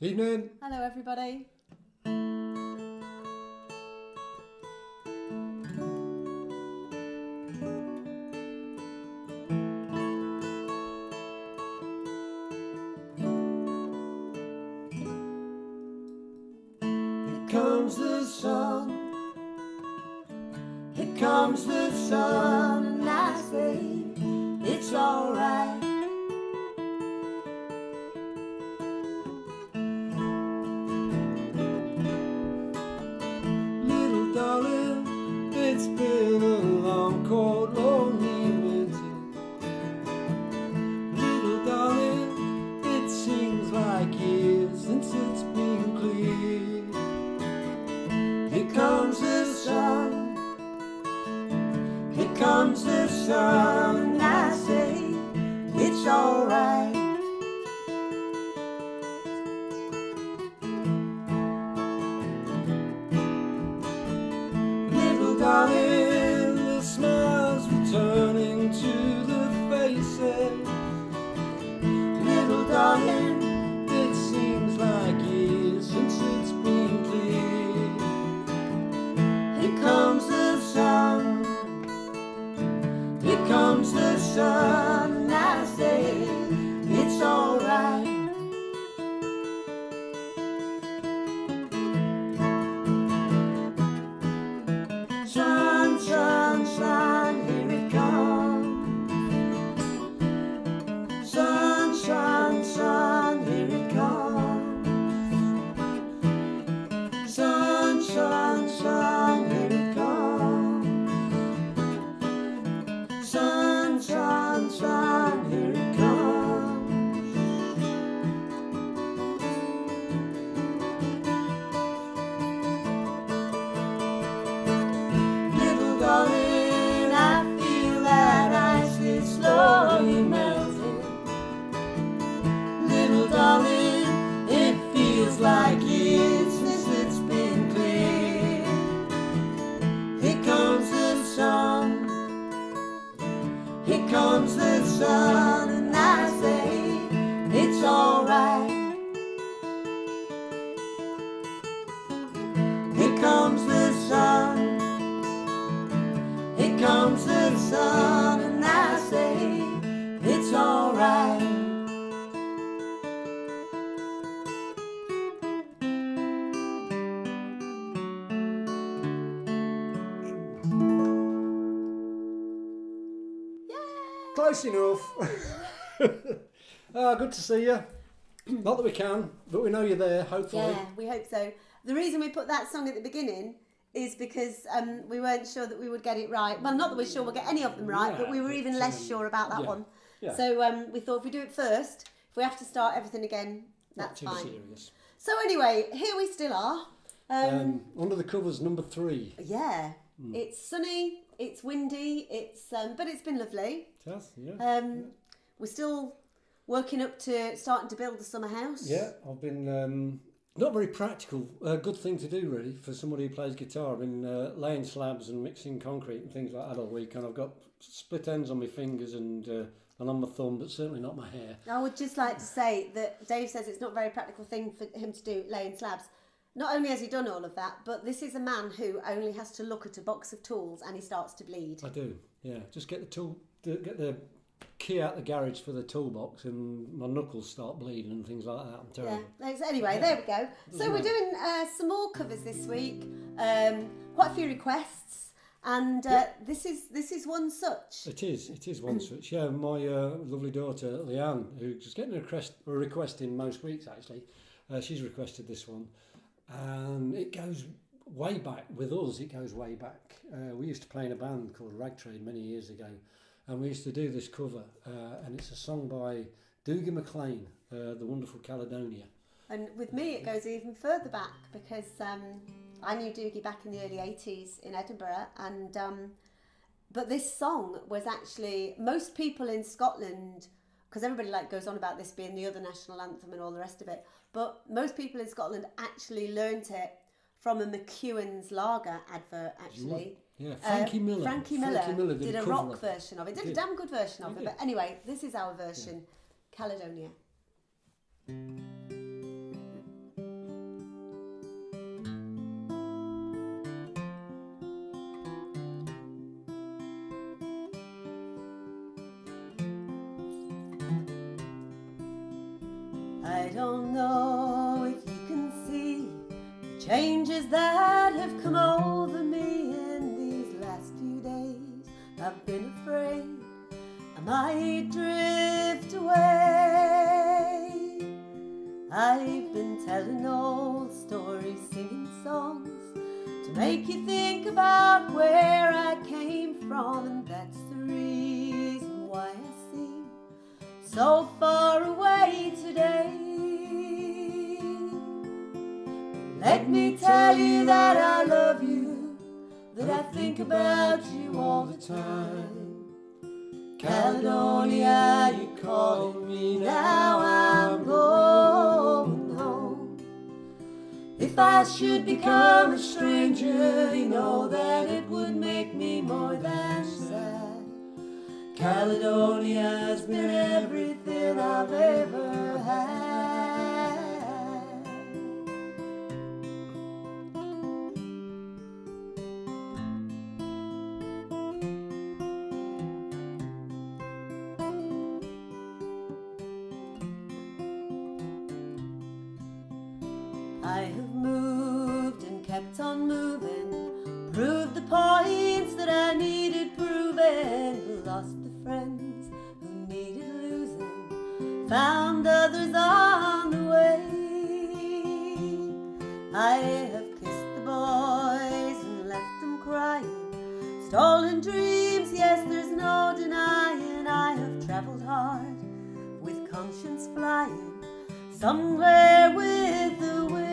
Evening. Hello, everybody. Here comes the sun. Here comes the sun, and I say it's alright. Little darling, it's been a long, cold, lonely winter. Little darling, it seems like years since it's been clear. Here comes the sun. Here comes the sun, and I say it's alright. Little darling, the smiles returning to the faces. Little darling, it seems like years since it's been clear. Here comes the sun. Here comes the sun, and I say it's alright. Sun, sun, sun, here it comes. Sun, sun, sun, here it comes. Sun, sun, sun, here it comes. Sun, sun, sun, here it comes. Little darling, I feel that ice is slowly melting. Little darling, it feels like years since it's been clear. Here comes the sun. Here comes the sun, and I say it's alright. Here comes the sun. Here comes the sun, and I say it's alright. Close enough. Good to see you. Not that we can, but we know you're there, hopefully. Yeah, we hope so. The reason we put that song at the beginning is because we weren't sure that we would get it right. Well, not that we're sure we'll get any of them right, but we were even less sure about that one. Yeah. So we thought if we do it first, if we have to start everything again, that's Not too fine. serious. So anyway, here we still are. Under the covers, number 3. Yeah, it's sunny, it's windy, but it's been lovely. It has, yeah. We're still working up to starting to build the summer house. Yeah, I've been not very practical. A good thing to do, really, for somebody who plays guitar. I've been laying slabs and mixing concrete and things like that all week, and I've got split ends on my fingers and on my thumb, but certainly not my hair. I would just like to say that Dave says it's not a very practical thing for him to do, laying slabs. Not only has he done all of that, but this is a man who only has to look at a box of tools and he starts to bleed. I do, yeah. Just get the key out the garage for the toolbox and my knuckles start bleeding and things like that. I'm terrible. Yeah. Anyway, there we go. So we're doing some more covers this week. Quite a few requests, and this is one such. It is one such. Yeah, my lovely daughter Leanne, who's getting a request in most weeks actually. She's requested this one, and it goes way back with us. It goes way back. We used to play in a band called Ragtrade many years ago, and we used to do this cover, and it's a song by Dougie MacLean, the wonderful Caledonia. And with me, it goes even further back because I knew Dougie back in the early 80s in Edinburgh, and but this song was actually, most people in Scotland, because everybody goes on about this being the other national anthem and all the rest of it, but most people in Scotland actually learnt it from a McEwan's Lager advert, actually. Yeah, Frankie Miller. Frankie Miller did a rock of version of it. Did a damn good version of it. But anyway, this is our version, Caledonia. I don't know if you can see the changes that have come over me in these last few days. I've been afraid I might drift away. I've been telling old stories, singing songs to make you think about where I came from, and that's the reason why I seem so far away today. Let me tell you that I love you, that I think about you all the time. Caledonia, you're calling me, now I'm going home. If I should become a stranger, you know that it would make me more than sad. Caledonia's been everything I've ever had. I have moved and kept on moving, proved the points that I needed proving, lost the friends who needed losing, found others on the way. I have kissed the boys and left them crying, stolen dreams, yes, there's no denying. I have travelled hard with conscience flying, somewhere with the wind.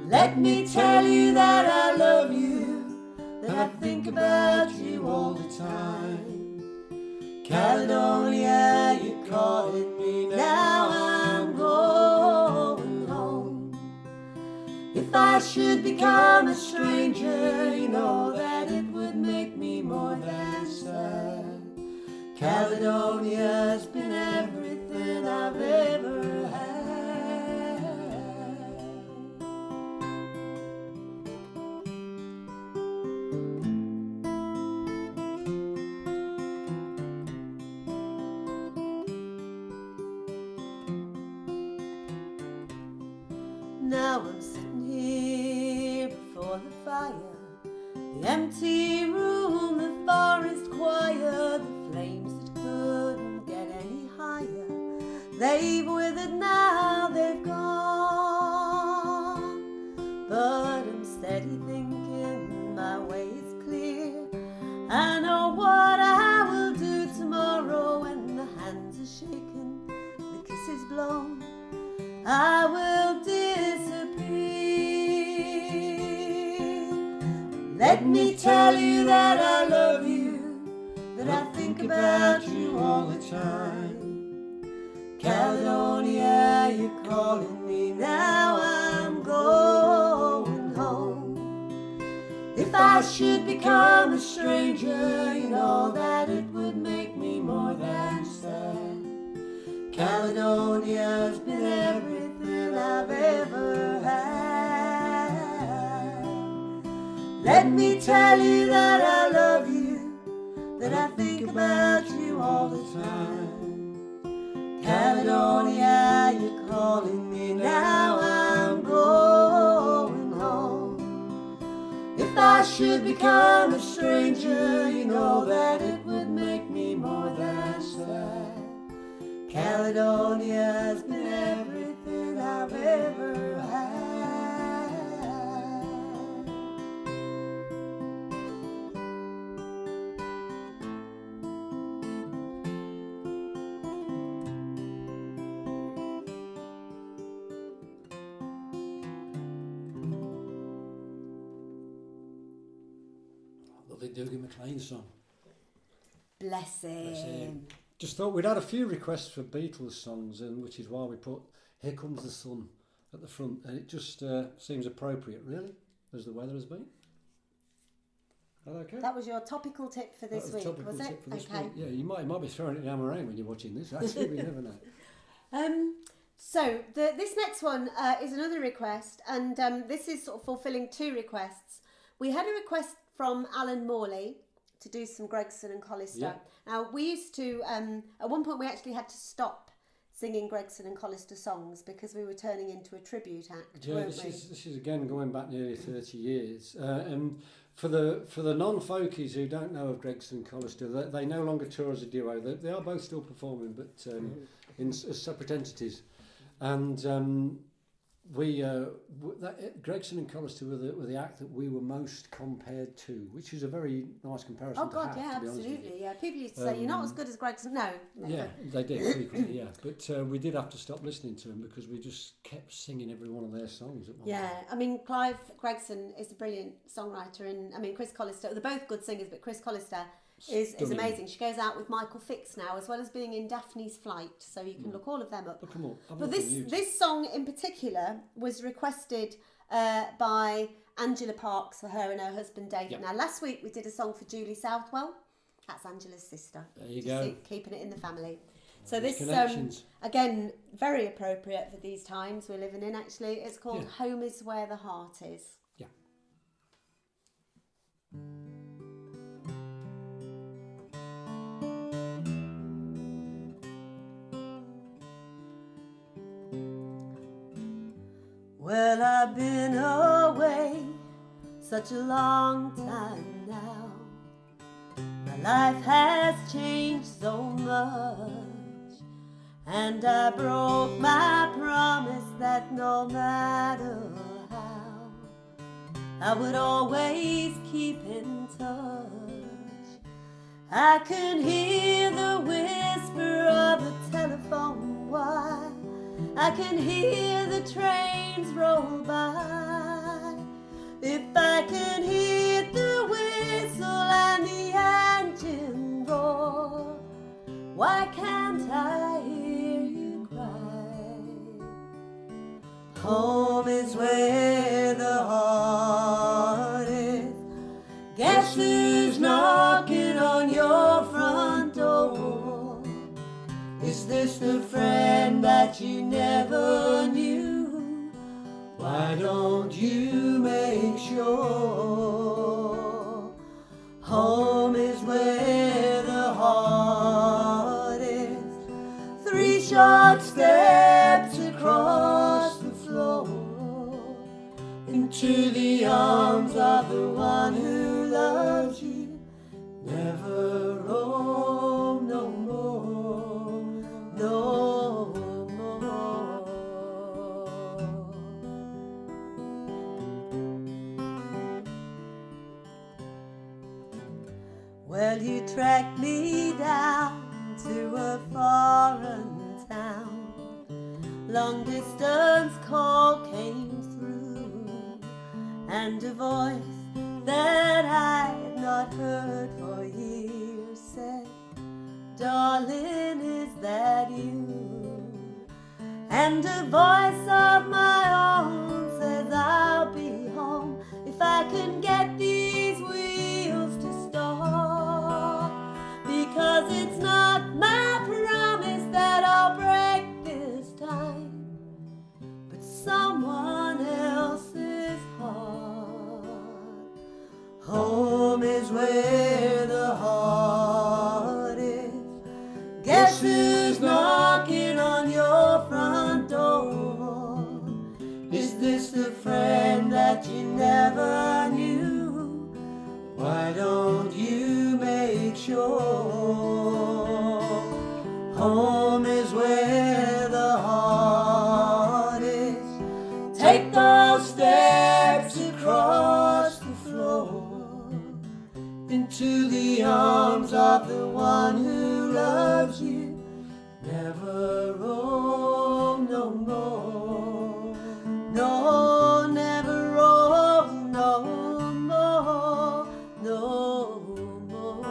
Let me tell you that I love you, that I think about you all the time. Caledonia, you're calling me, now I'm going home. If I should become a stranger, you know that it would make me more than sad. Caledonia's been everything I've ever had. Now I'm sitting here before the fire, the empty room, the forest choir, the flames that couldn't get any higher. They've withered now, they've gone. But I'm steady thinking my way is clear. I know what I will do tomorrow when the hands are shaken, the kiss is blown. I will disappear. Let me tell you that I love you, that I think about you all the time. Caledonia, you're calling me, now I'm going home. If I should become a stranger, you know that it would make me more than sad. Caledonia's been everything I've ever had. Let me tell you that I love you, that I think about you all the time. Caledonia, you're calling me, now I'm going home. If I should become a stranger, you know that it would make me more than sad. Caledonia's been everything I've ever had. Lovely Dougie MacLean song. Bless him. Bless him. Just thought we'd had a few requests for Beatles songs, and which is why we put Here Comes the Sun at the front, and it just seems appropriate, really, as the weather has been. Is that okay? That was your topical tip for this week, was it? Okay. Week. Yeah, you might be throwing it down the rain when you're watching this. Actually, we never know. So this next one is another request, and this is sort of fulfilling two requests. We had a request from Alan Morley, to do some Gregson and Collister. Yeah. Now, we used to, at one point we actually had to stop singing Gregson and Collister songs because we were turning into a tribute act, Yeah, weren't this we? is again going back nearly 30 years. And for the non-folkies who don't know of Gregson and Collister, they no longer tour as a duo. They are both still performing, but as separate entities. And Gregson and Collister were the act that we were most compared to, which is a very nice comparison. Oh God, to have, yeah, to be honest with you. absolutely. Yeah, people used to say you're not as good as Gregson. No, never. Yeah, they did frequently, yeah. But we did have to stop listening to them because we just kept singing every one of their songs at one Yeah, time. I mean, Clive Gregson is a brilliant songwriter, and I mean, Chris Collister, they're both good singers, but Chris Collister is Stunning. amazing. She goes out with Michael Fix now, as well as being in Daphne's Flight, so you can look all of them up. Look them all. Have a But look on YouTube. this song in particular was requested by Angela Parks for her and her husband David. Yep. Now, last week we did a song for Julie Southwell. That's Angela's sister. There you Just go. keeping it in the family. So There's this, connections. again, very appropriate for these times we're living in, actually. It's called Yeah. Home is Where the Heart Is. Yeah. Well, I've been away such a long time now. My life has changed so much, and I broke my promise that no matter how, I would always keep in touch. I can hear the whisper of a telephone wire. I can hear the trains roll by. If I can hear the whistle and the engine roar, why can't I hear you cry? Home is where the heart is. Guess who's knocking on your front door? Is this the friend that you never knew? Why don't you make sure? Home is where the heart is. 3 short steps across the floor into the arms of the one who loves you. Never roam no more, no more. Well, you tracked me down to a foreign town. Long distance call came through, and a voice that I had not heard for years said, "Darling, is that you?" And a voice of my own says, "I'll be home if I can get these wheels to stop, because it's not my promise that I'll break this time, but someone else's heart. Home is where the heart is. Guess who's knocking on your front door? Is this the friend that you never knew? Why don't you make sure? Home is where the heart is. Take those steps across the floor into the arms of the one who loves you. Never roam no more. No, never roam no more. No more.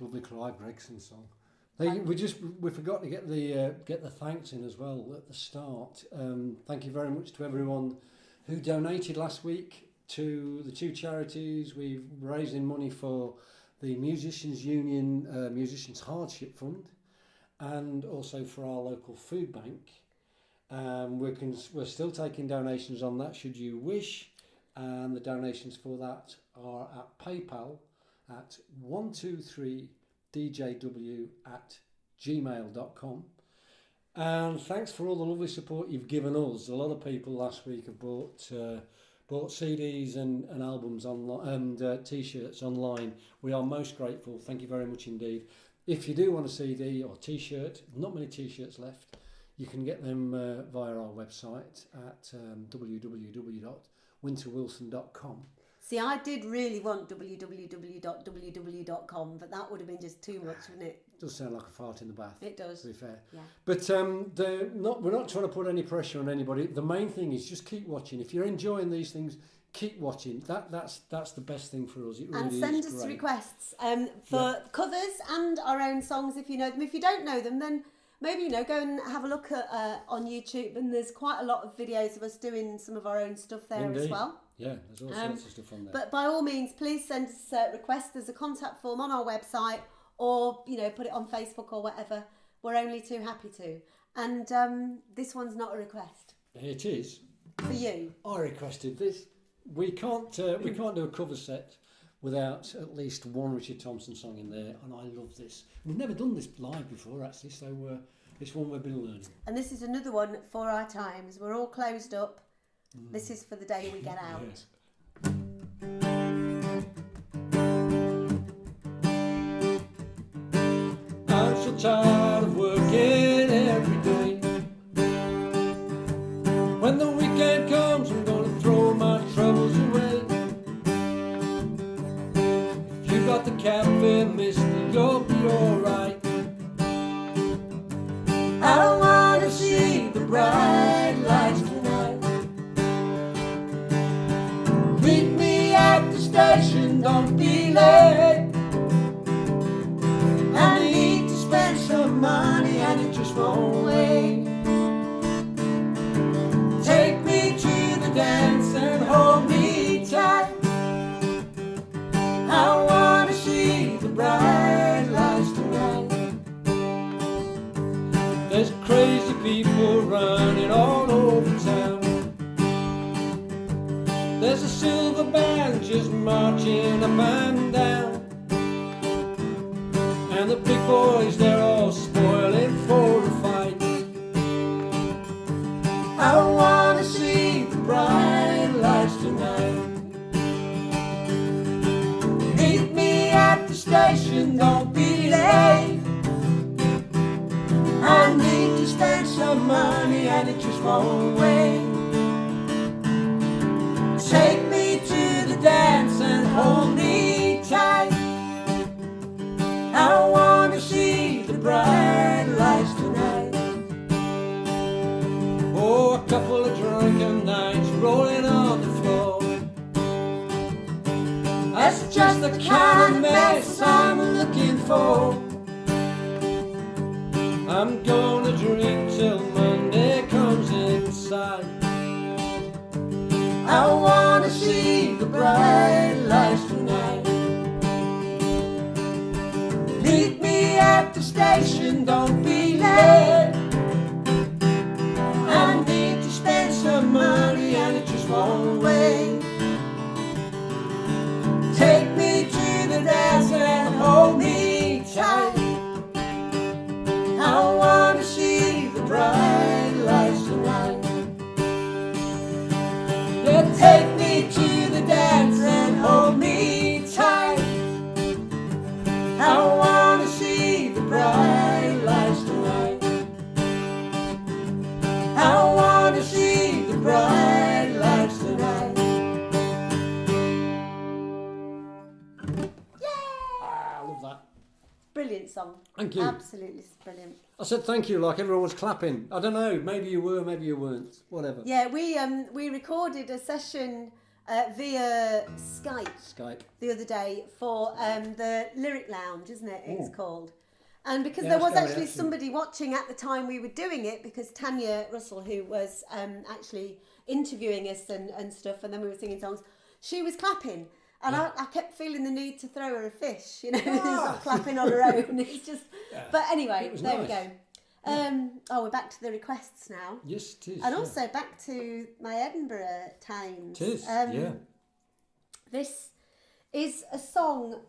Lovely Clive Gregson song. We forgot to get the thanks in as well at the start. Thank you very much to everyone who donated last week to the 2 charities. We've raising money for the Musicians Union Musicians Hardship Fund, and also for our local food bank. We're still taking donations on that should you wish, and the donations for that are at PayPal at 123djw@gmail.com. And thanks for all the lovely support you've given us. A lot of people last week have bought CDs and albums online and T-shirts online. We are most grateful. Thank you very much indeed. If you do want a CD or T-shirt, not many T-shirts left, you can get them via our website at www.winterwilson.com. See, I did really want www.www.com, but that would have been just too much, wouldn't it? It does sound like a fart in the bath. It does. To be fair. Yeah. But we're not trying to put any pressure on anybody. The main thing is just keep watching. If you're enjoying these things, keep watching. That's the best thing for us. It really and send is us great. requests for covers and our own songs if you know them. If you don't know them, then maybe go and have a look at on YouTube, and there's quite a lot of videos of us doing some of our own stuff there Indeed. as well. Yeah, there's all sorts of stuff on there. But by all means, please send us requests. There's a contact form on our website, or put it on Facebook or whatever. We're only too happy to. And this one's not a request. It is. For you. I requested this. We can't do a cover set without at least one Richard Thompson song in there, and I love this. We've never done this live before, actually, so it's one we've been learning. And this is another one for our times. We're all closed up. This is for the day we get out. Yes. I'm so tired of working every day. When the weekend comes, I'm gonna throw my troubles away. If you got the cafe, mister, you'll be alright. I don't wanna see the bright lights tonight. Meet me at the station, don't be late. I need to spend some money and it just won't wait. Take me to the dance and hold me tight. I wanna see the bright lights tonight. There's crazy people running all over town. There's a silver band just marching up and down. And the big boys, they're all spoiling for a fight. I wanna see the bright lights tonight. Meet me at the station, don't be late. I need to spend some money and it just won't wait. Take me to the dance and hold me tight. I wanna see the bright lights tonight. Oh, a couple of drunken nights rolling on the floor. That's just the kind of mess I'm looking for. I'm gonna drink till Monday comes inside. I wanna see the bright lights tonight. Meet me at the station, don't be late. I need to spend some money and it just won't wait. Take me to the dance and hold me tight. I wanna see the bright lights tonight. Yeah, take me to the dance and hold me tight. I wanna see the bright lights tonight. I wanna see the bright lights tonight. Yay! I love that. Brilliant song. Thank you. Absolutely brilliant. I said thank you like everyone was clapping. I don't know, maybe you were, maybe you weren't, whatever. Yeah, we recorded a session via Skype the other day for the Lyric Lounge, isn't it? It's called. And because there was actually somebody watching at the time we were doing it, because Tanya Russell, who was actually interviewing us and stuff, and then we were singing songs, she was clapping. And I kept feeling the need to throw her a fish, you know, sort of clapping on her own. It's just, but anyway, there we go. We're back to the requests now. Yes, it is. And also back to my Edinburgh times. It is, This is a song,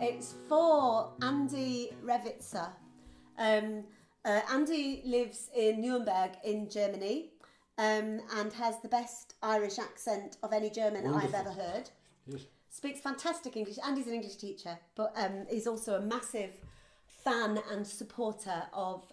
it's for Andy Revitzer. Andy lives in Nuremberg in Germany and has the best Irish accent of any German I've ever heard. Yes. Speaks fantastic English. Andy's an English teacher, but he's also a massive fan and supporter of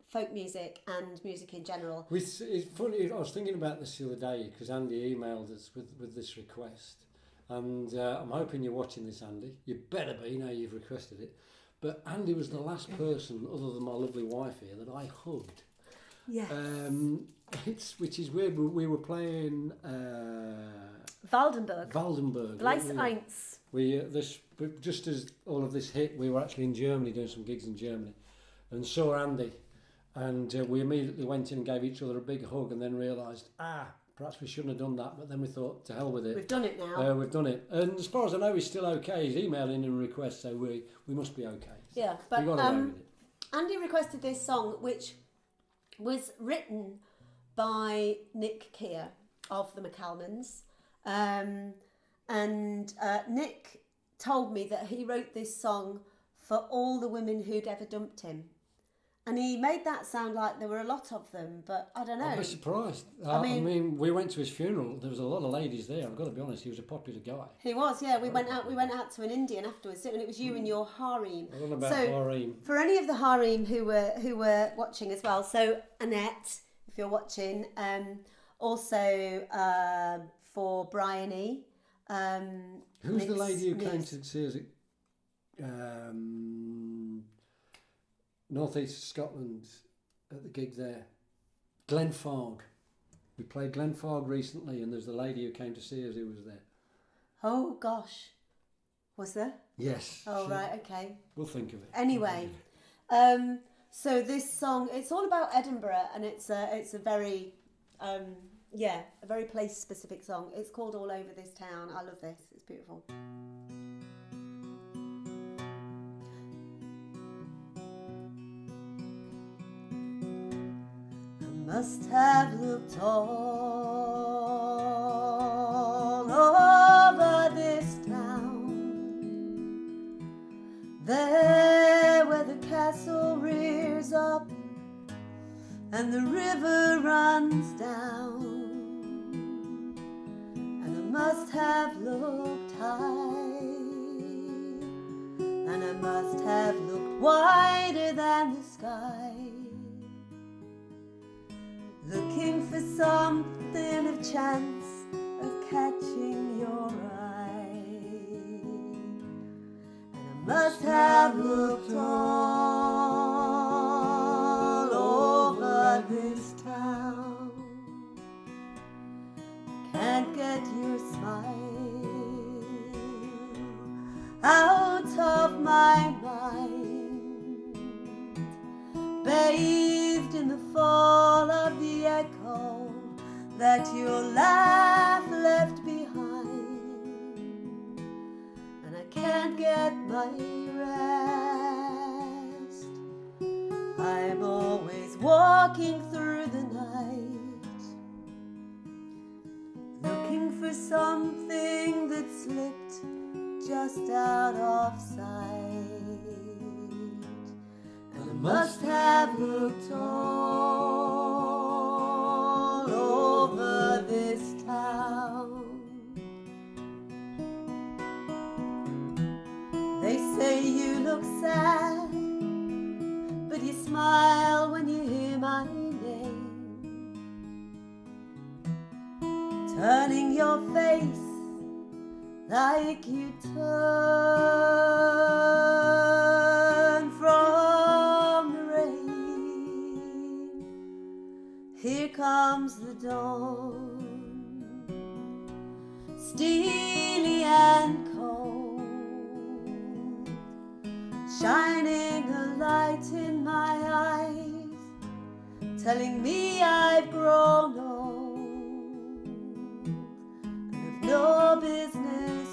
folk music and music in general. It's funny, I was thinking about this the other day because Andy emailed us with this request, and I'm hoping you're watching this, Andy. You better be, now you've requested it. But Andy was the last person, other than my lovely wife here, that I hugged. Yes. Which is where we were playing... Valdenburg. Gleis 1. Just as all of this hit, we were actually in Germany doing some gigs in Germany, and saw Andy, and we immediately went in and gave each other a big hug, and then realised, perhaps we shouldn't have done that, but then we thought, to hell with it. We've done it now. We've done it, and as far as I know, he's still okay. He's emailing in requests, so we must be okay. So yeah, but we got away with it. Andy requested this song, which was written by Nick Keir of the McCalmans. Nick told me that he wrote this song for all the women who'd ever dumped him. And he made that sound like there were a lot of them, but I don't know. I'd be surprised. I mean, we went to his funeral. There was a lot of ladies there. I've got to be honest. He was a popular guy. He was, yeah. We went out to an Indian afterwards, and it was you and your harem. I don't know about harem. For any of the harem who were watching as well. So Annette, if you're watching, also for Bryony. Who's the lady who came to see us at North East Scotland at the gig there? Glenfarg. We played Glenfarg recently, and there's the lady who came to see us who was there. Oh gosh, was there? Yes. Oh right, okay. We'll think of it. Anyway, so this song, it's all about Edinburgh, and it's a very a very place specific song. It's called All Over This Town. I love this. It's beautiful. Must have looked all over this town, there where the castle rears up and the river runs down, and I must have looked high, and I must have looked wider than the sky, looking for something of chance of catching your eye. And I must have looked all over this town. Can't get your smile out of my mind, bathed in the fall of the echo that your laugh left behind, and I can't get my rest. I'm always walking through the night, looking for something that slipped just out of sight. I must have looked all over this town. They say you look sad, but you smile when you hear my name, turning your face like you turn from the rain. Here comes the dawn, steely and cold, shining a light in my eyes, telling me I've grown old and have no business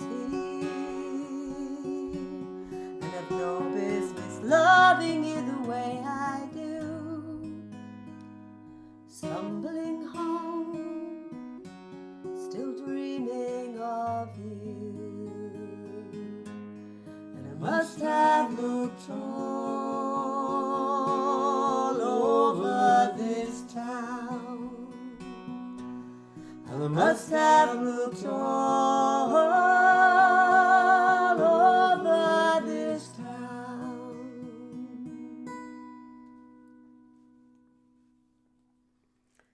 stumbling home, still dreaming of you. And I must have looked all over this town, and I must have looked all over this town.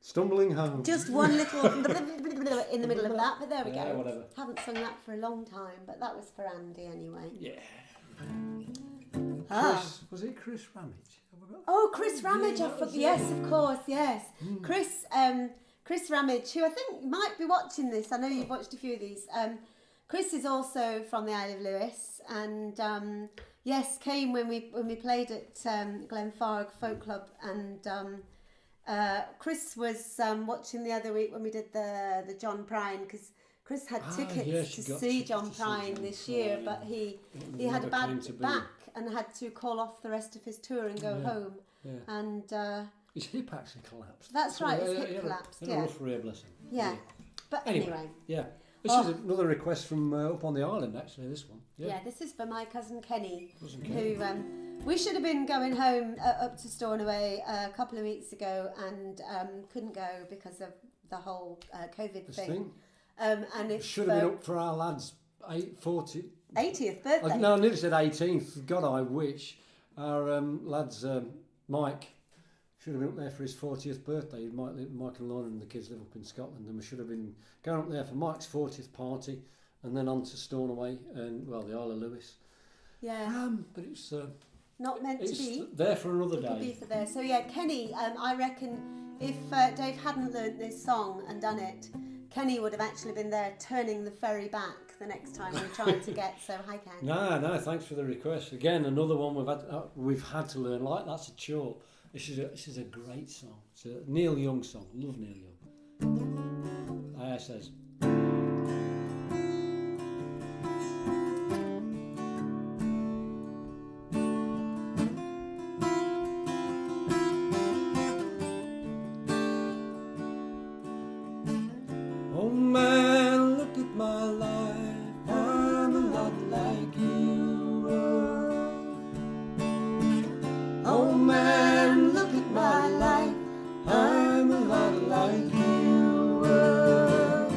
Stumbling home. Just one little in the middle of that, but there we Yeah, go. whatever. Haven't sung that for a long time, but that was for Andy anyway. Yeah. Ah. Chris, was it Chris Ramage? Have we got- Oh, Chris Ramage, that was yes, it. of course, yes. Chris Ramage, who I think might be watching this. I know you've watched a few of these. Chris is also from the Isle of Lewis, and yes, came when we played at Glenfarg Folk Club, and Chris was watching the other week when we did the John Prine, because Chris had tickets to see John Prine this year, but he had a bad back and had to call off the rest of his tour and go home. Yeah. And his hip actually collapsed. that's right, his hip he collapsed. had a rough rehab lesson. Yeah. But anyway. Yeah. This is another request from up on the island, actually, this one. Yeah, this is for my cousin Kenny, Cousin Kenny. who we should have been going home up to Stornoway a couple of weeks ago, and couldn't go because of the whole COVID This thing. And it should have been up for our lads' 80th 80th birthday. No, I nearly said 18th. God, I wish. Our lads, Mike, should have been up there for his 40th birthday. Mike and Lauren and the kids live up in Scotland, and we should have been going up there for Mike's 40th party, and then on to Stornoway and, well, the Isle of Lewis. Yeah. But it's Not meant to be. there for another It could be day. for there. So yeah, Kenny, I reckon if Dave hadn't learnt this song and done it, Kenny would have actually been there turning the ferry back the next time we tried to get. So hi, Ken. No, thanks for the request. Again, another one we've had to learn. Like, that's a chore. This is a great song. It's a Neil Young song. Love Neil Young. It says. Oh man, look at my life. I'm a lot like you were. Oh man, look at my life. I'm a lot like you were.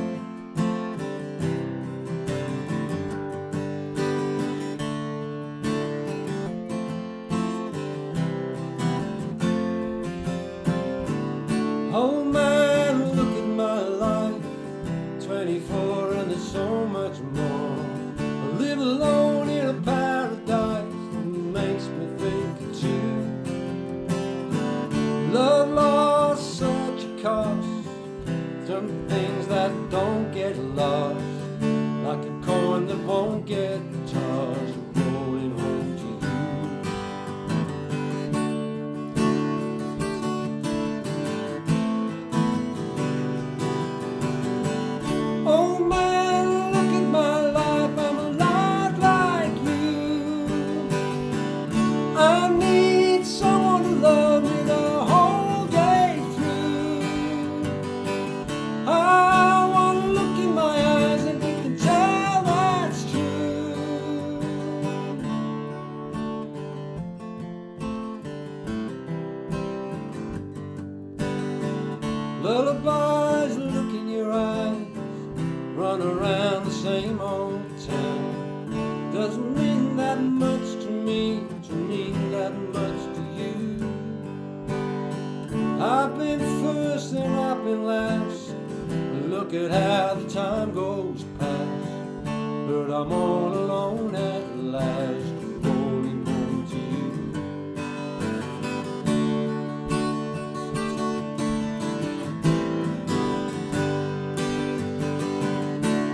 Oh man, look at my life. 24 and there's so much more. I live alone in a paradise that makes me think of you. Love lost such a cost. Some things that don't get lost, like a coin that won't get tossed, rolling home to you. Oh man, look at my life, I'm a lot like you. I need someone to love me the whole day through. I want to look in my eyes and you can tell that's true. Lullabies look in your eyes, run around the same old town. Doesn't mean that much to me, to mean that much to you. I've been first and I've been last. Look at how the time goes past. But I'm all alone at last, rolling home to you.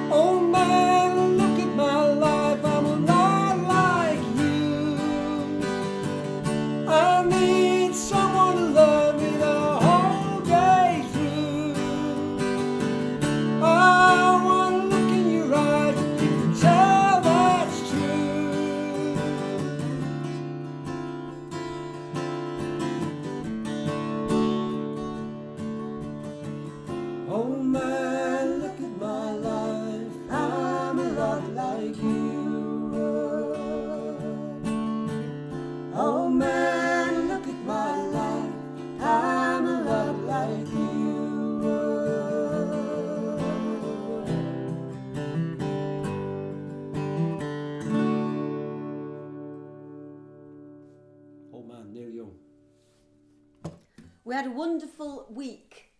Oh man, look at my life, I'm a lot like you. I need someone to love me the whole day through. I want to look in your eyes and you can tell that's true. wonderful week,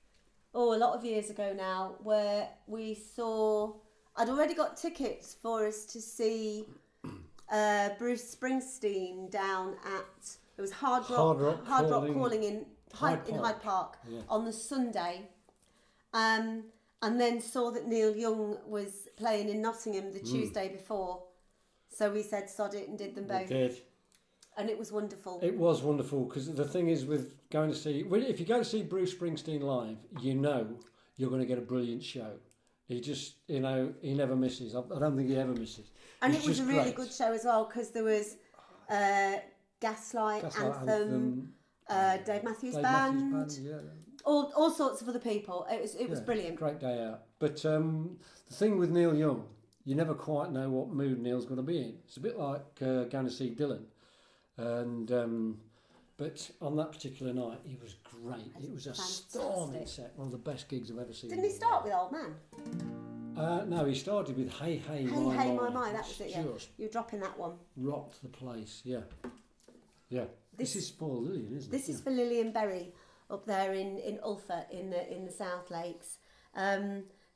a lot of years ago now, where we saw, I'd already got tickets for us to see Bruce Springsteen down at, it was Hard Rock Calling in Hyde Park on the Sunday. And then saw that Neil Young was playing in Nottingham the Tuesday before. So we said sod it and did them both. We did. And it was wonderful. It was wonderful, because the thing is with going to see, if you go to see Bruce Springsteen live, you know you're going to get a brilliant show. He just, he never misses. I don't think he ever misses. And it was a really good show as well, because there was Gaslight Anthem, Dave Matthews Band, all sorts of other people. It was brilliant. Great day out. But the thing with Neil Young, you never quite know what mood Neil's going to be in. It's a bit like going to see Dylan. And but on that particular night, he was great. It was a storming set, one of the best gigs I've ever seen. Didn't he start with Old Man? No, he started with Hey Hey Hey My Hey My. My My, that was it, yeah. You're dropping that one. Rocked the place, yeah. Yeah. This is for Lillian, isn't it? This is for Lillian Berry up there in Ulfa in the South Lakes.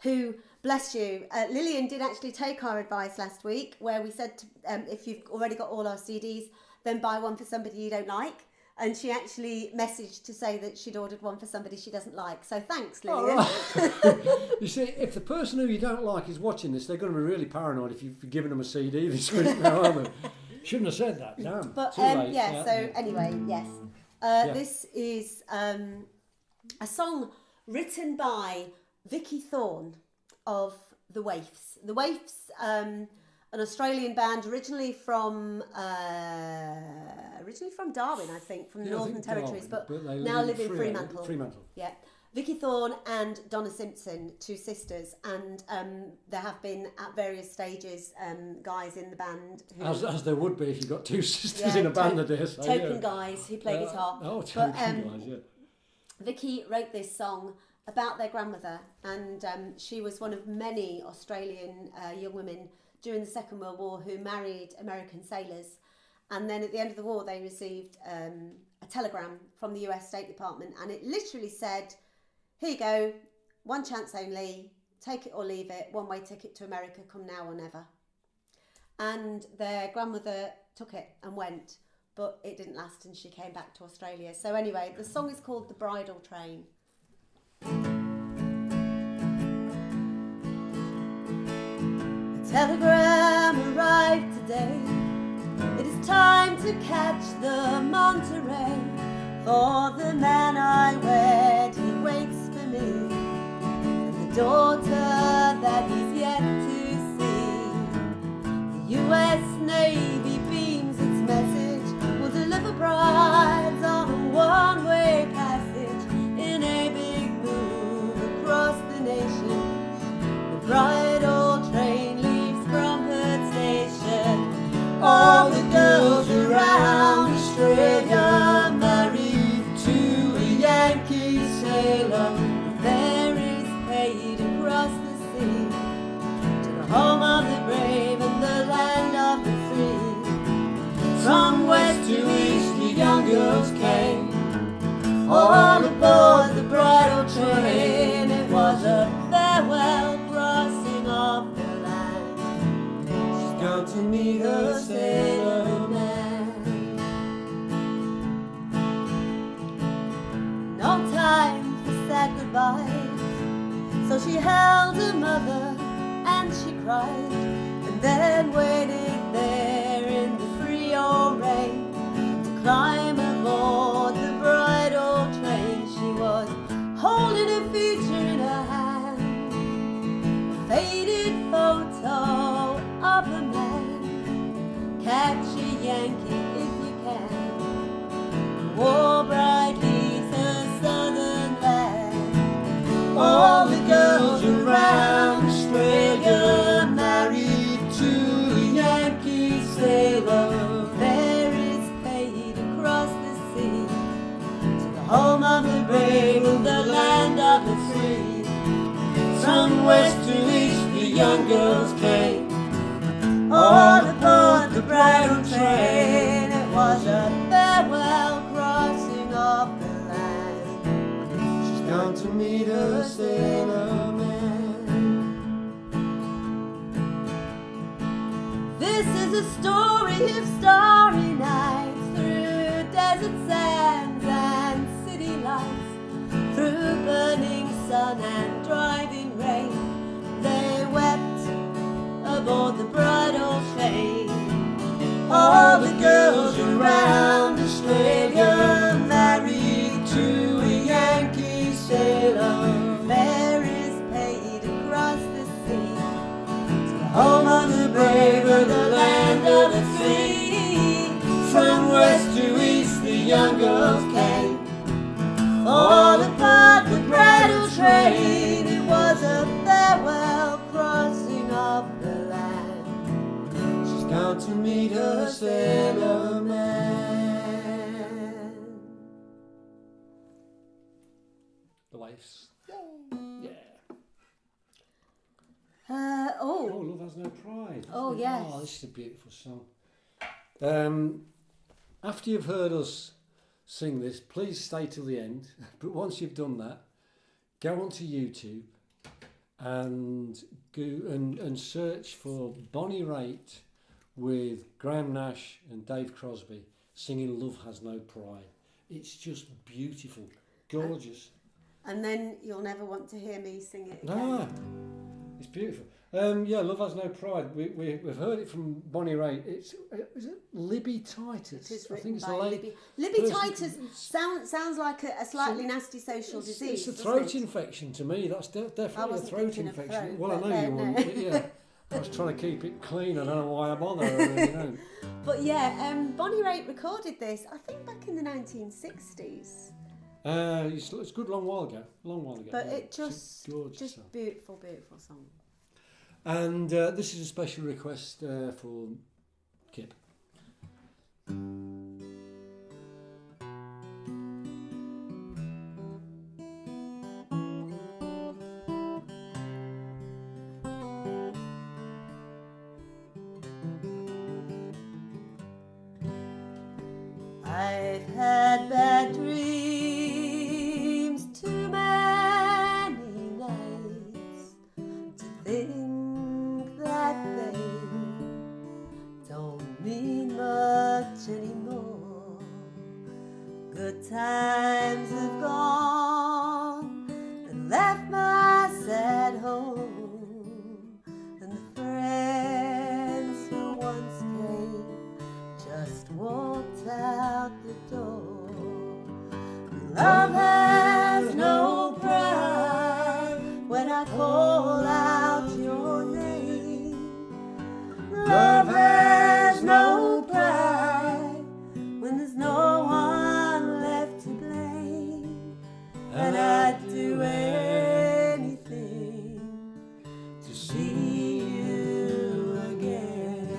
Who, bless you, Lillian did actually take our advice last week, where we said to, if you've already got all our CDs, then buy one for somebody you don't like. And she actually messaged to say that she'd ordered one for somebody she doesn't like. So thanks, Lillian. Oh, you see, if the person who you don't like is watching this, they're going to be really paranoid if you've given them a CD this week now, aren't they? Shouldn't have said that, damn. But anyway, yes. This is a song written by Vicky Thorne of The Waifs. The Waifs, an Australian band originally from Darwin, I think, from the Northern Territories, but now live in Fremantle. Yeah, Vicky Thorne and Donna Simpson, two sisters, and there have been at various stages guys in the band. As there would be if you got two sisters in a band, I dare say. Token guys who play guitar. Token guys, yeah. Vicky wrote this song about their grandmother, and she was one of many Australian young women during the Second World War who married American sailors. And then at the end of the war, they received a telegram from the US State Department, and it literally said, here you go, one chance only, take it or leave it, one-way ticket to America, come now or never. And their grandmother took it and went, but it didn't last, and she came back to Australia. So anyway, the song is called The Bridal Train. A telegram arrived today. It is time to catch the Monterey, for the man I wed, he waits for me, and the daughter that he's yet to see. The US Navy beams its message, will deliver brides on a one-way passage in a big move across the nation. The bridal train leaves from Perth Station. All the girls around Australia married to a Yankee sailor. The ferries paid across the sea to the home of the brave and the land of the free. From west to east the young girls came, all aboard the bridal train. It was a farewell crossing of the land. She's gone to meet her sailor man. No time for sad goodbyes, so she held her mother and she cried, and then waited there in the free old rain to climb aboard the bridal train. She was holding a future in her hand, a faded photo of a man. Catch a Yankee if you can. War bride leaves her southern land. All the girls around Australia married to a Yankee sailor. Ferries paid across the sea to the home of the brave and the land of the free. From west to east the young girls came, all aboard the bridal train. It was a farewell crossing of the land. gone to meet her sailor man. This is a story of starry nights, through desert sands and city lights, through burning sun and driving rain. They wept aboard the bridal train. All the girls around Australia married to a Yankee sailor. Ferries paid across the sea to the home of the brave, or the land of the free. From west to east the young girls came, all aboard the bridal train. It was a farewell crossing of the land. She's gone to meet her sailor man. The waves. Yay. Yeah. Oh, Love Has No Pride. Oh, yes. Oh, this is a beautiful song. After you've heard us sing this, please stay till the end. But once you've done that, go onto YouTube and go and search for Bonnie Raitt with Graham Nash and Dave Crosby singing Love Has No Pride. It's just beautiful, gorgeous. and then you'll never want to hear me sing it again. Ah, it's beautiful. Yeah, Love Has No Pride. We've heard it from Bonnie Raitt. Is it Libby Titus? It is I written think it's by a lady. Libby person- Titus sounds like a slightly nasty social disease. It's a doesn't throat it? infection to me. That's definitely a wasn't throat thinking of infection. throat, Well, I but know you no. wouldn't. But yeah, I was trying to keep it clean. I don't know why I bother. I really don't. But yeah, Bonnie Raitt recorded this, I think, back in the 1960s. It's a good long while ago. But yeah. it It's a just gorgeous song. beautiful, beautiful song. And this is a special request for Kip. I've had bad dreams too many nights to think that they don't mean much anymore. Good times have gone and left my sad home, and the friends who once came just walked out the door. Love has no pride when I call out your name. Love has no pride when there's no one left to blame. And I'd do anything to see you again.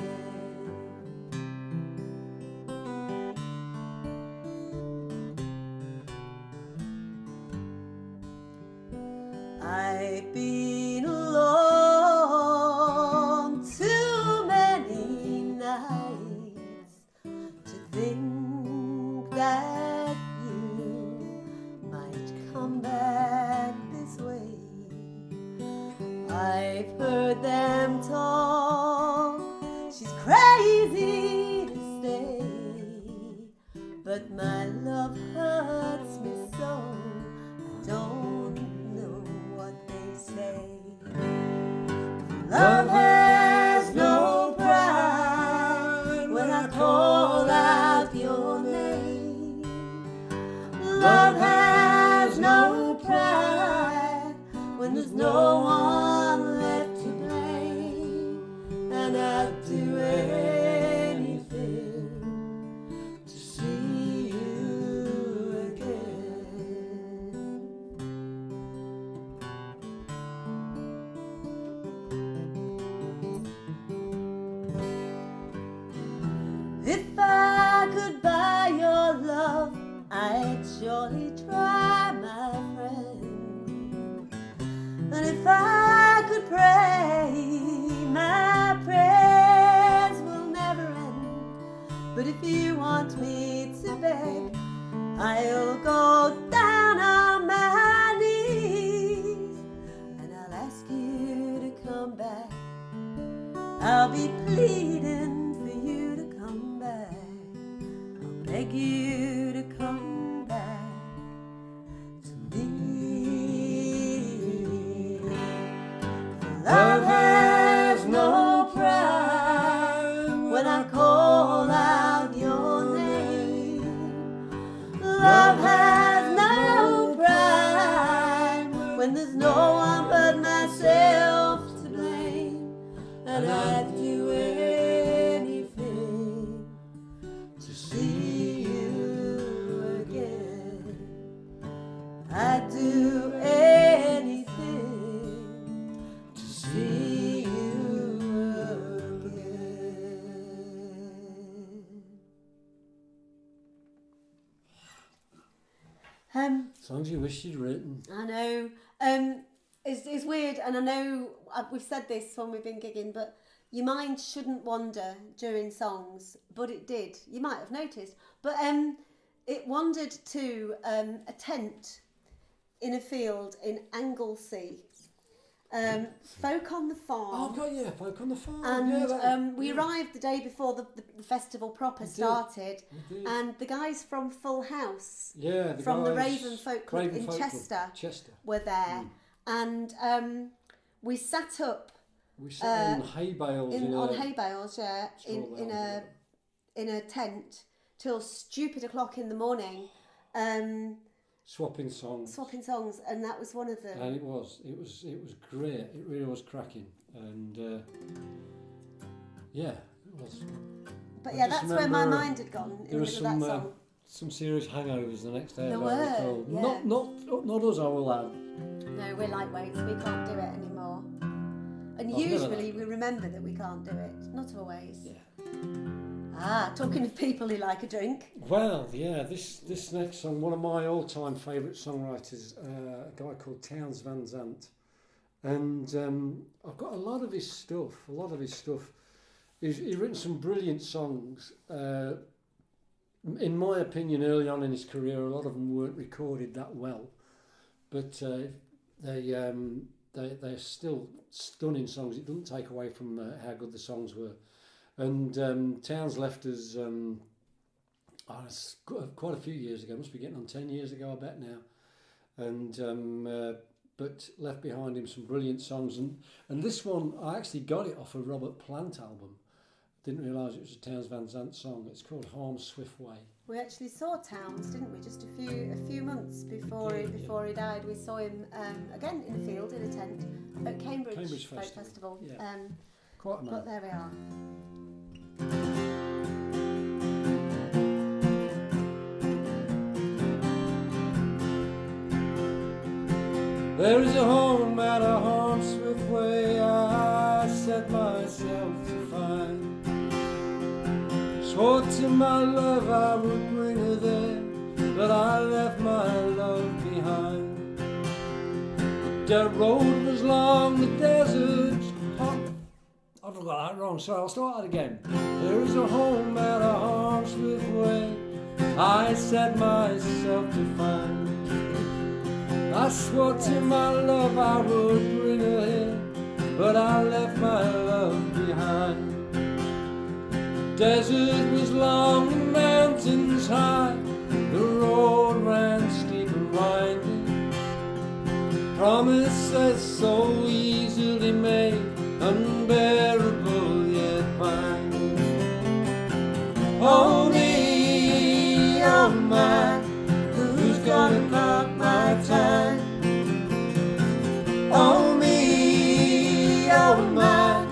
I've been alone too many nights to think that you might come back this way. I've heard them talk, she's crazy to stay, but my love hurts me so, I don't know what they say. Love has no pride when I call out your name. Love has no pride when there's no one left to blame. And I'd do anything to see you again. If I could buy your love, I'd surely try, my friend. And if I could pray, my prayers will never end. But if you want me to beg, I'll go down on my knees. be pleading for you to come back. I'll beg you to come back to me. Love has no pride when I call out your name. Love has no pride when there's no one but myself to blame. And I'd do anything to see you again. I'd do anything to see you again. Songs you wish you'd written. I know. It's weird, and I know we've said this when we've been gigging, but your mind shouldn't wander during songs, but it did. You might have noticed. But it wandered to a tent in a field in Anglesey. Folk on the Farm. Oh, God, yeah, Folk on the Farm. And we arrived the day before the festival proper started. And the guys from Full House, from the Raven Folk Club in Chester, were there. And we sat up. We sat on hay bales. On hay bales, yeah, in a tent till stupid o'clock in the morning. Swapping songs, and that was one of them. And it was great. It really was cracking, and it was. But yeah, that's where my mind had gone in the middle of that song. Some serious hangovers the next day. There were, yeah. Not us, I will add. No, we're lightweights. We can't do it anymore. And usually we remember that we can't do it. Not always. Yeah. Talking of people who like a drink. Well, yeah, this next song, one of my all-time favourite songwriters, a guy called Townes Van Zandt, and I've got a lot of his stuff. He's written some brilliant songs. In my opinion, early on in his career, a lot of them weren't recorded that well, but they're still stunning songs. It doesn't take away from how good the songs were. And Townes left us quite a few years ago. Must be getting on 10 years ago, I bet now. And but left behind him some brilliant songs. And this one, I actually got it off a Robert Plant album. Didn't realise it was a Townes Van Zandt song. It's called Harm's Swift Way. We actually saw Townes, didn't we? Just a few months before he died. We saw him again in a field in a tent at Cambridge Folk Festival. Yeah. Quite a man. But there we are. There is a home at a Harm's Swift Way I set myself to find. Swore to my love I would bring her there, but I left my love behind. The road was long, the desert's hot. I forgot that wrong, sorry, I'll start that again. There is a home at a Harm's Swift Way I set myself to find. I swore to my love I would bring her here, but I left my love behind. The desert was long, the mountains high, the road ran steep and winding. Promises so easily made, unbearable yet binding. Oh me, oh my, who's gonna mark my time? Oh me, oh my,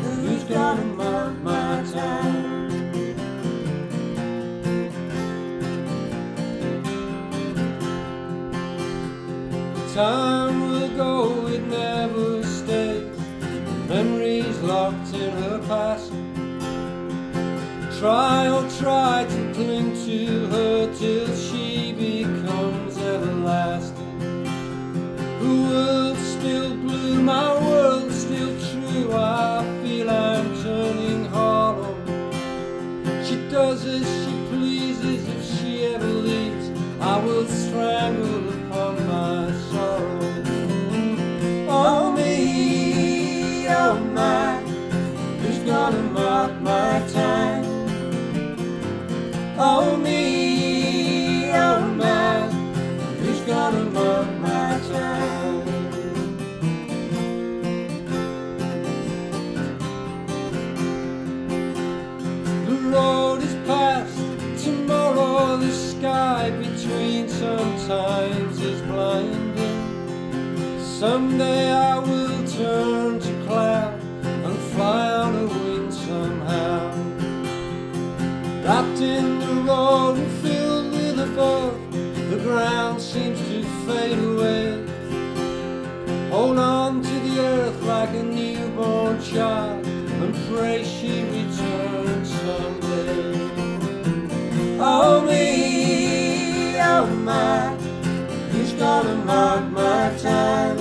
who's gonna mark my time? Time will go, it never stays. Memories locked in her past. Try to cling to her till she becomes everlasting. The world's still blue, my world's still true. I feel I'm turning hollow. She does as she pleases. If she ever leaves, I will strangle upon my sorrow. Oh me, oh my, who's gonna times is blinding. Someday I will turn to cloud and fly on a wing somehow. Wrapped in the rolling filled with above, the ground seems to fade away. Hold on to the earth like a newborn child and pray she returns someday. Oh me, oh my, who's gonna mark my time?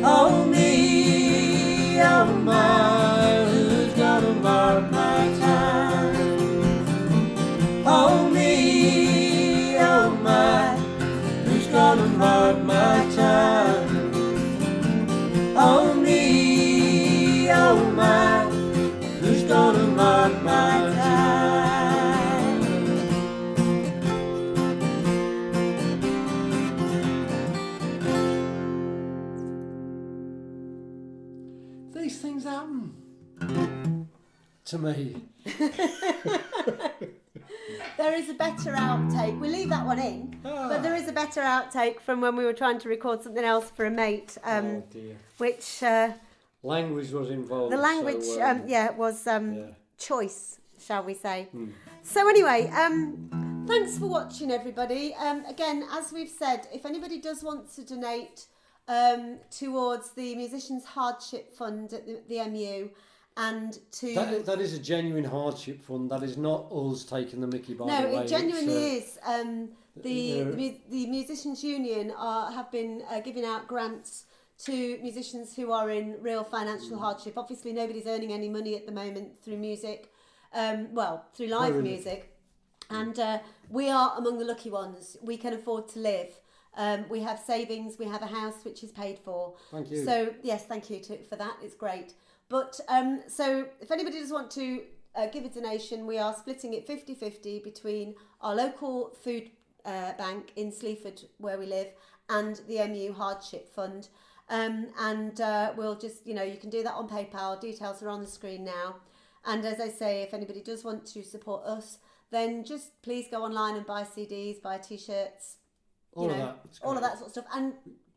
Oh me, oh my, who's gonna mark my time? Oh me, oh my, who's gonna mark my time? Oh me, oh my, who's gonna mark my time? These things happen to me. There is a better outtake. We leave that one in, but there is a better outtake from when we were trying to record something else for a mate. Oh dear. Which language was involved. the language, so, was choice, shall we say? Hmm. So anyway, thanks for watching, everybody. Again, as we've said, if anybody does want to donate towards the Musicians Hardship Fund at the MU, and to that is a genuine hardship fund. That is not us taking the mickey by the way. No, it genuinely is. The Musicians Union have been giving out grants to musicians who are in real financial hardship. Obviously, nobody's earning any money at the moment through music, through live music, and we are among the lucky ones. We can afford to live. We have savings. We have a house which is paid for. Thank you. So yes, thank you for that. It's great. But so if anybody does want to give a donation, we are splitting it 50-50 between our local food bank in Sleaford, where we live, and the MU Hardship Fund. We'll just, you can do that on PayPal. Details are on the screen now. And as I say, if anybody does want to support us, then just please go online and buy CDs, buy T-shirts, all of that sort of stuff. And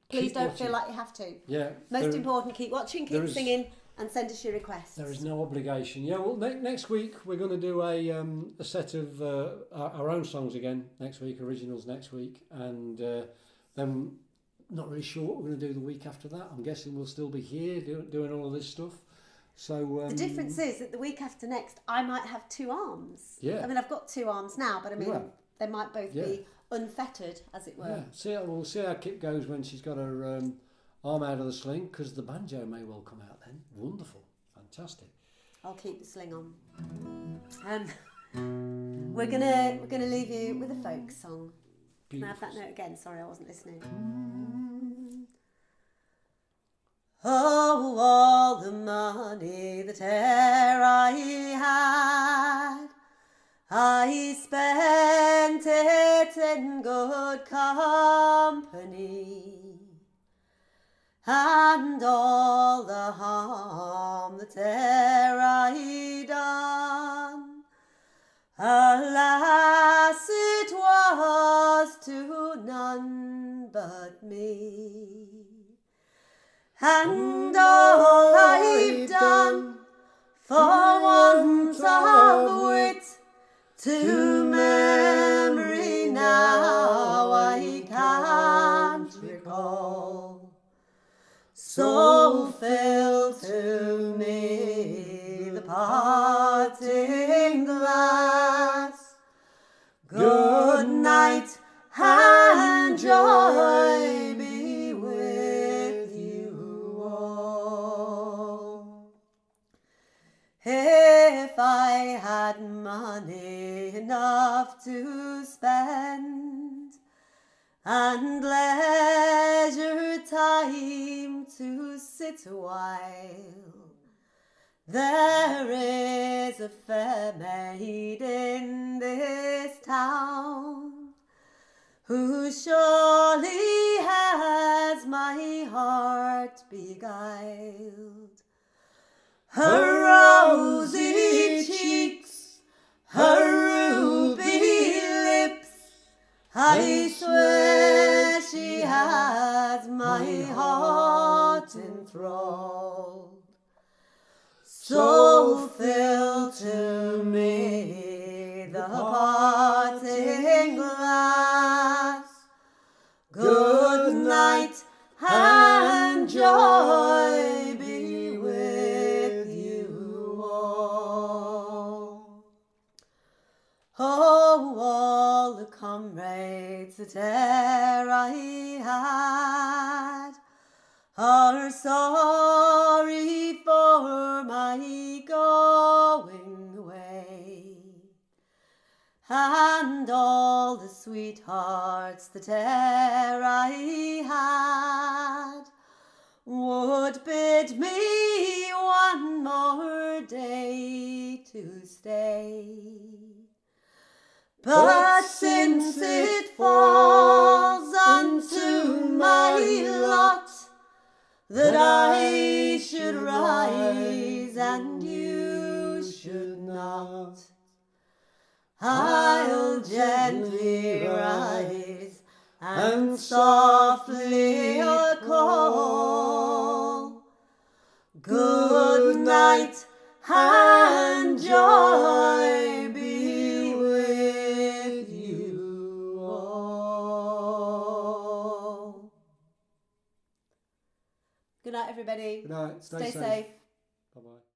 please don't feel like you have to. Yeah. Most important, keep watching, keep singing, and send us your requests. There is no obligation. Yeah, well, next week we're going to do a set of our own songs again next week, originals next week, and then not really sure what we're going to do the week after that. I'm guessing we'll still be here doing all of this stuff. So the difference is that the week after next, I might have two arms. Yeah. I mean, I've got two arms now, but I mean, they might both be unfettered, as it were. Yeah. We'll see how Kip goes when she's got her arm out of the sling, because the banjo may well come out then. Wonderful, fantastic. I'll keep the sling on. We're gonna leave you with a folk song. Can I have that note again? Sorry, I wasn't listening. Oh, all the money that e'er I had, I spent it in good company, and all the harm that e'er I done, alas, it was to none but me. And all I've done for want of wit, to memory now I can't recall. So fill to me the parting glass. Good night and joy be with you all. If I had money enough to spend, and leisure time to sit a while, there is a fair maid in this town who surely has my heart beguiled. Her rosy cheeks, her ruby lips, I swear she has my heart enthralled. So fill to me the parting glass. Good night and joy be with you all. Oh, all the comrades that e'er I had are sorry for my going away, and all the sweethearts that e'er I had would bid me one more day to stay. But since it falls unto my lot that I should rise and you should not, I'll gently rise and softly call. Good night and joy be with you all. Good night, everybody. Good night. Stay safe. Bye-bye.